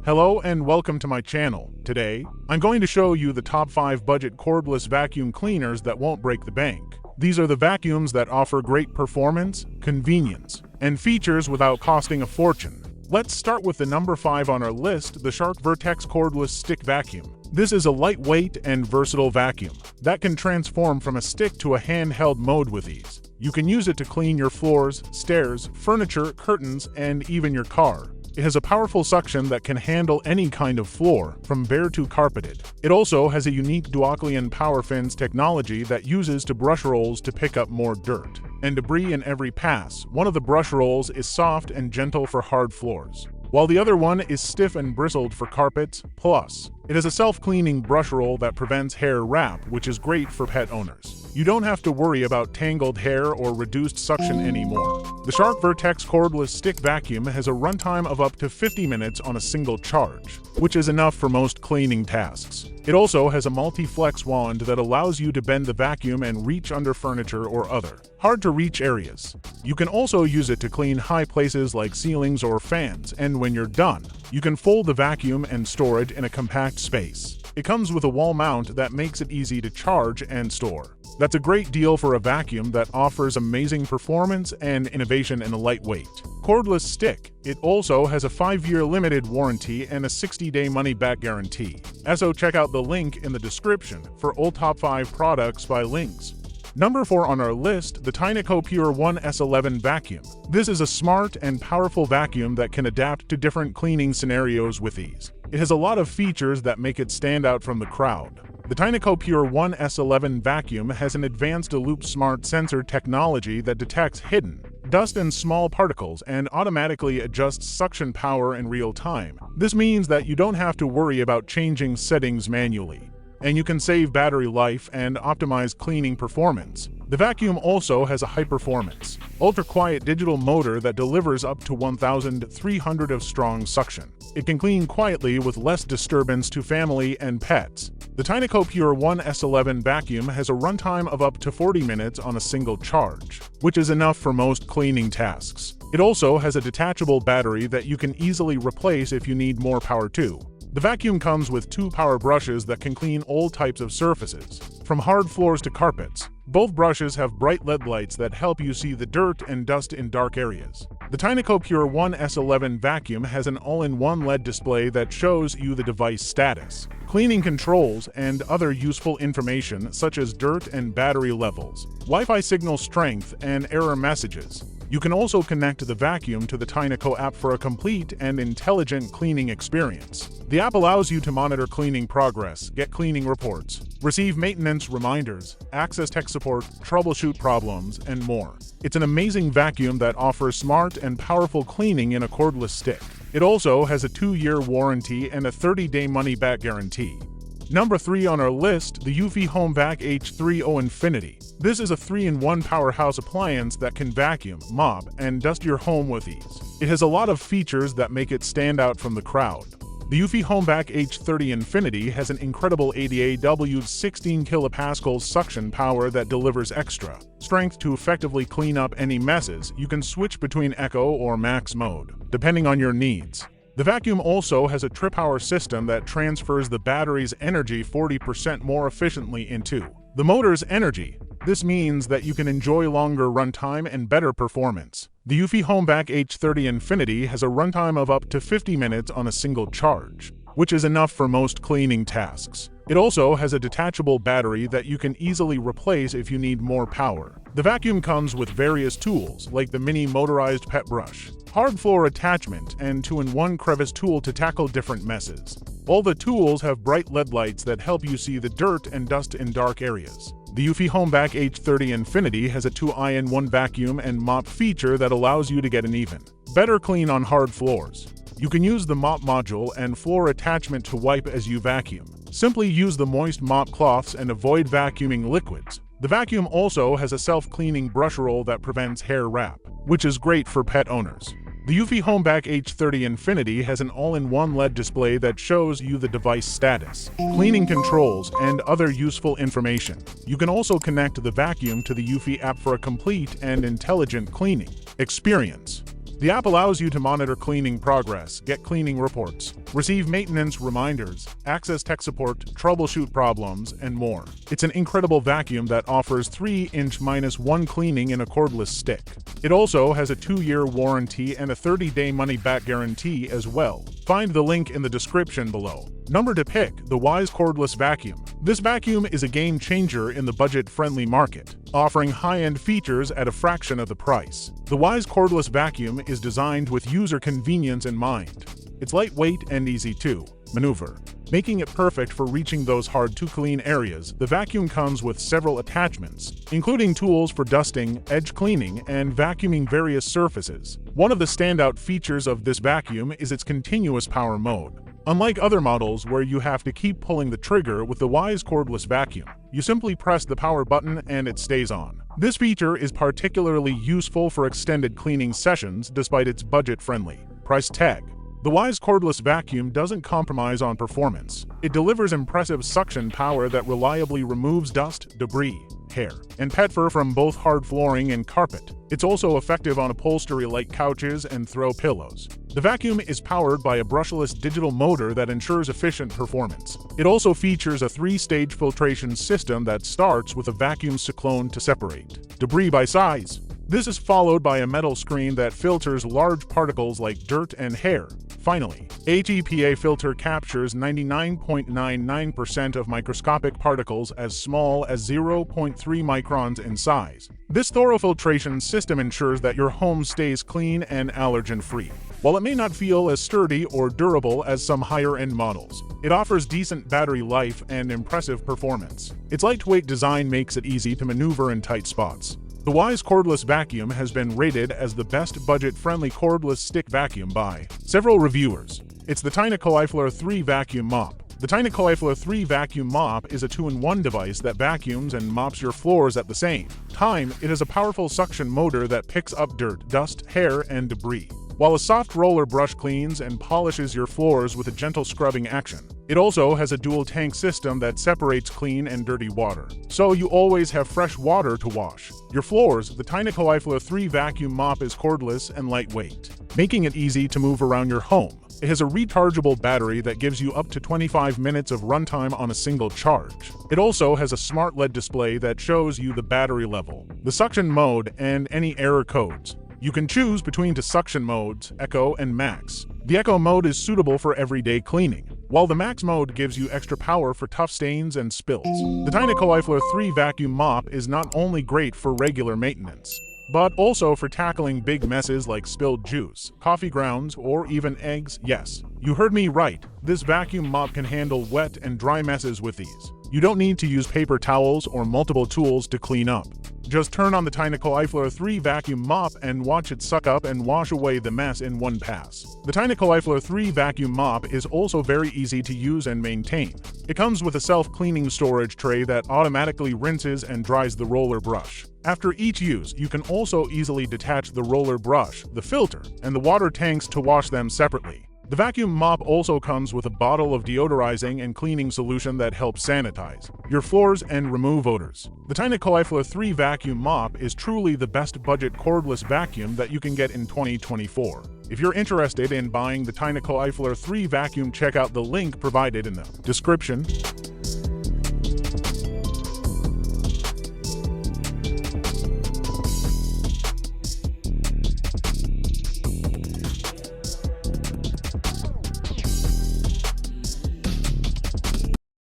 Hello and welcome to my channel. Today, I'm going to show you the top 5 budget cordless vacuum cleaners that won't break the bank. These are the vacuums that offer great performance, convenience, and features without costing a fortune. Let's start with the number 5 on our list, the Shark Vertex Cordless Stick Vacuum. This is a lightweight and versatile vacuum that can transform from a stick to a handheld mode with ease. You can use it to clean your floors, stairs, furniture, curtains, and even your car. It has a powerful suction that can handle any kind of floor, from bare to carpeted. It also has a unique duoclean power fins technology that uses to brush rolls to pick up more dirt and debris in every pass. One of the brush rolls is soft and gentle for hard floors, while the other one is stiff and bristled for carpets. Plus, it has a self-cleaning brush roll that prevents hair wrap, which is great for pet owners. You don't have to worry about tangled hair or reduced suction anymore. The Shark Vertex Cordless Stick Vacuum has a runtime of up to 50 minutes on a single charge, which is enough for most cleaning tasks. It also has a multi-flex wand that allows you to bend the vacuum and reach under furniture or other hard-to-reach areas. You can also use it to clean high places like ceilings or fans, and when you're done, you can fold the vacuum and store it in a compact space. It comes with a wall mount that makes it easy to charge and store. That's a great deal for a vacuum that offers amazing performance and innovation in a lightweight cordless stick. It also has a 5-year limited warranty and a 60-day money-back guarantee. Also, check out the link in the description for all top 5 products by links. Number 4 on our list, the Tyneco Pure 1 S11 Vacuum. This is a smart and powerful vacuum that can adapt to different cleaning scenarios with ease. It has a lot of features that make it stand out from the crowd. The Tyneco Pure 1 S11 Vacuum has an advanced loop smart sensor technology that detects hidden dust and small particles and automatically adjusts suction power in real time. This means that you don't have to worry about changing settings manually, and you can save battery life and optimize cleaning performance. The vacuum also has a high-performance, ultra-quiet digital motor that delivers up to 1,300 of strong suction. It can clean quietly with less disturbance to family and pets. The Tyneco Pure 1 S11 Vacuum has a runtime of up to 40 minutes on a single charge, which is enough for most cleaning tasks. It also has a detachable battery that you can easily replace if you need more power too. The vacuum comes with 2 power brushes that can clean all types of surfaces, from hard floors to carpets. Both brushes have bright LED lights that help you see the dirt and dust in dark areas. The Tyneco Pure 1 S11 Vacuum has an all-in-one LED display that shows you the device status, cleaning controls, and other useful information such as dirt and battery levels, Wi-Fi signal strength, and error messages. You can also connect the vacuum to the Tyneco app for a complete and intelligent cleaning experience. The app allows you to monitor cleaning progress, get cleaning reports, receive maintenance reminders, access tech support, troubleshoot problems, and more. It's an amazing vacuum that offers smart and powerful cleaning in a cordless stick. It also has a 2-year warranty and a 30-day money-back guarantee. Number 3 on our list, the Eufy HomeVac H3O Infinity. This is a 3-in-1 powerhouse appliance that can vacuum, mop, and dust your home with ease. It has a lot of features that make it stand out from the crowd. The Eufy HomeVac H30 Infinity has an incredible 80 16 kilopascals suction power that delivers extra strength to effectively clean up any messes. You can switch between Eco or Max mode, depending on your needs. The vacuum also has a trip-hour system that transfers the battery's energy 40% more efficiently into the motor's energy. This means that you can enjoy longer runtime and better performance. The Eufy HomeVac H30 Infinity has a runtime of up to 50 minutes on a single charge, which is enough for most cleaning tasks. It also has a detachable battery that you can easily replace if you need more power. The vacuum comes with various tools like the mini motorized pet brush, hard floor attachment, and 2-in-1 crevice tool to tackle different messes. All the tools have bright LED lights that help you see the dirt and dust in dark areas. The Eufy HomeVac H30 Infinity has a 2-in-1 vacuum and mop feature that allows you to get an even better clean on hard floors. You can use the mop module and floor attachment to wipe as you vacuum. Simply use the moist mop cloths and avoid vacuuming liquids. The vacuum also has a self-cleaning brush roll that prevents hair wrap, which is great for pet owners. The Eufy HomeVac H30 Infinity has an all-in-one LED display that shows you the device status, cleaning controls, and other useful information. You can also connect the vacuum to the Eufy app for a complete and intelligent cleaning experience. The app allows you to monitor cleaning progress, get cleaning reports, receive maintenance reminders, access tech support, troubleshoot problems, and more. It's an incredible vacuum that offers 3-inch-1 cleaning in a cordless stick. It also has a 2-year warranty and a 30-day money-back guarantee as well. Find the link in the description below. Number to pick, the Wise Cordless Vacuum. This vacuum is a game changer in the budget-friendly market, offering high-end features at a fraction of the price. The Wise Cordless Vacuum is designed with user convenience in mind. It's lightweight and easy to maneuver, making it perfect for reaching those hard-to-clean areas. The vacuum comes with several attachments, including tools for dusting, edge cleaning, and vacuuming various surfaces. One of the standout features of this vacuum is its continuous power mode. Unlike other models where you have to keep pulling the trigger, with the Wise Cordless Vacuum, you simply press the power button and it stays on. This feature is particularly useful for extended cleaning sessions despite its budget-friendly price tag. The Wise Cordless Vacuum doesn't compromise on performance. It delivers impressive suction power that reliably removes dust, debris, hair, and pet fur from both hard flooring and carpet. It's also effective on upholstery like couches and throw pillows. The vacuum is powered by a brushless digital motor that ensures efficient performance. It also features a 3-stage filtration system that starts with a vacuum cyclone to separate debris by size. This is followed by a metal screen that filters large particles like dirt and hair. Finally, HEPA filter captures 99.99% of microscopic particles as small as 0.3 microns in size. This thorough filtration system ensures that your home stays clean and allergen-free. While it may not feel as sturdy or durable as some higher-end models, it offers decent battery life and impressive performance. Its lightweight design makes it easy to maneuver in tight spots. The Wise Cordless Vacuum has been rated as the best budget-friendly cordless stick vacuum by several reviewers. It's the Tiny 3 Vacuum Mop. The Tiny 3 Vacuum Mop is a 2-in-1 device that vacuums and mops your floors at the same time. It has a powerful suction motor that picks up dirt, dust, hair, and debris, while a soft roller brush cleans and polishes your floors with a gentle scrubbing action. It also has a dual-tank system that separates clean and dirty water, so you always have fresh water to wash your floors. The Tiny 3 Vacuum Mop is cordless and lightweight, making it easy to move around your home. It has a rechargeable battery that gives you up to 25 minutes of runtime on a single charge. It also has a smart LED display that shows you the battery level, the suction mode, and any error codes. You can choose between two suction modes, Eco and Max. The Eco mode is suitable for everyday cleaning, while the Max mode gives you extra power for tough stains and spills. The Tiny 3 Vacuum Mop is not only great for regular maintenance, but also for tackling big messes like spilled juice, coffee grounds, or even eggs. Yes, you heard me right. This vacuum mop can handle wet and dry messes with ease. You don't need to use paper towels or multiple tools to clean up. Just turn on the Tiny 3 Vacuum Mop and watch it suck up and wash away the mess in one pass. The Tiny 3 Vacuum Mop is also very easy to use and maintain. It comes with a self-cleaning storage tray that automatically rinses and dries the roller brush. After each use, you can also easily detach the roller brush, the filter, and the water tanks to wash them separately. The vacuum mop also comes with a bottle of deodorizing and cleaning solution that helps sanitize your floors and remove odors. The Tiny 3 Vacuum Mop is truly the best budget cordless vacuum that you can get in 2024. If you're interested in buying the Tiny 3 Vacuum, check out the link provided in the description.